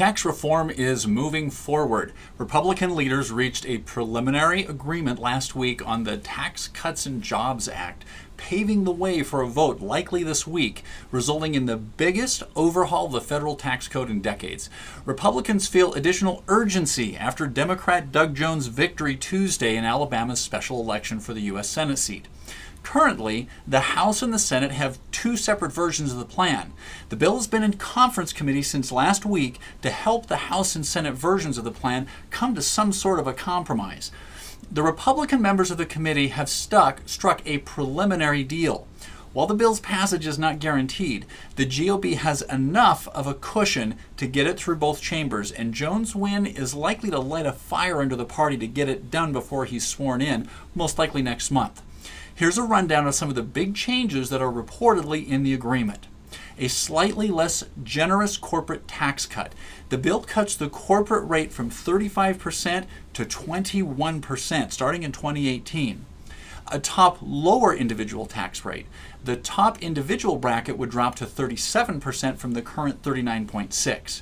Tax reform is moving forward. Republican leaders reached a preliminary agreement last week on the Tax Cuts and Jobs Act, paving the way for a vote likely this week, resulting in the biggest overhaul of the federal tax code in decades. Republicans feel additional urgency after Democrat Doug Jones' victory Tuesday in Alabama's special election for the U.S. Senate seat. Currently, the House and the Senate have two separate versions of the plan. The bill has been in conference committee since last week to help the House and Senate versions of the plan come to some sort of a compromise. The Republican members of the committee have struck a preliminary deal. While the bill's passage is not guaranteed, the GOP has enough of a cushion to get it through both chambers, and Jones' win is likely to light a fire under the party to get it done before he's sworn in, most likely next month. Here's a rundown of some of the big changes that are reportedly in the agreement. A slightly less generous corporate tax cut. The bill cuts the corporate rate from 35% to 21% starting in 2018. A top lower individual tax rate. The top individual bracket would drop to 37% from the current 39.6%.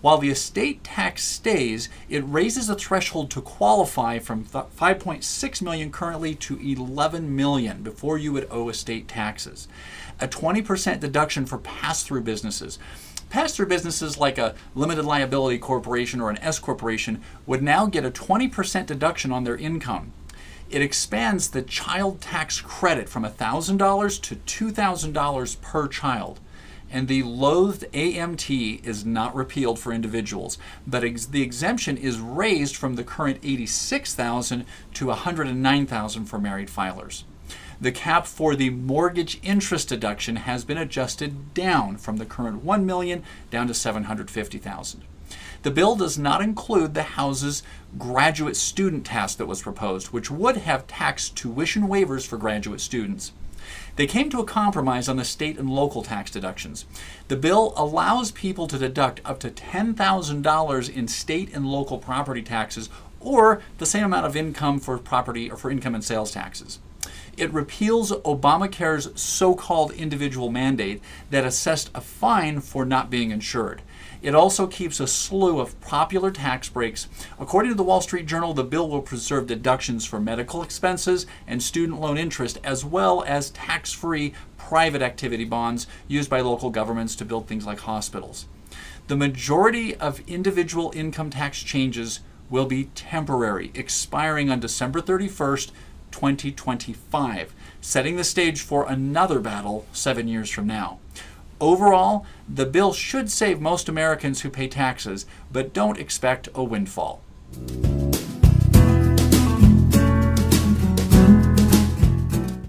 While the estate tax stays, it raises the threshold to qualify from $5.6 million currently to $11 million before you would owe estate taxes. A 20% deduction for pass-through businesses. Pass-through businesses like a limited liability corporation or an S corporation would now get a 20% deduction on their income. It expands the child tax credit from $1,000 to $2,000 per child. And the loathed AMT is not repealed for individuals, but the exemption is raised from the current $86,000 to $109,000 for married filers. The cap for the mortgage interest deduction has been adjusted down from the current $1 million down to $750,000. The bill does not include the House's graduate student tax that was proposed, which would have tax tuition waivers for graduate students. They came to a compromise on the state and local tax deductions. The bill allows people to deduct up to $10,000 in state and local property taxes or the same amount of income for property or for income and sales taxes. It repeals Obamacare's so-called individual mandate that assessed a fine for not being insured. It also keeps a slew of popular tax breaks. According to the Wall Street Journal, the bill will preserve deductions for medical expenses and student loan interest, as well as tax-free private activity bonds used by local governments to build things like hospitals. The majority of individual income tax changes will be temporary, expiring on December 31st, 2025, setting the stage for another battle 7 years from now. Overall, the bill should save most Americans who pay taxes, but don't expect a windfall.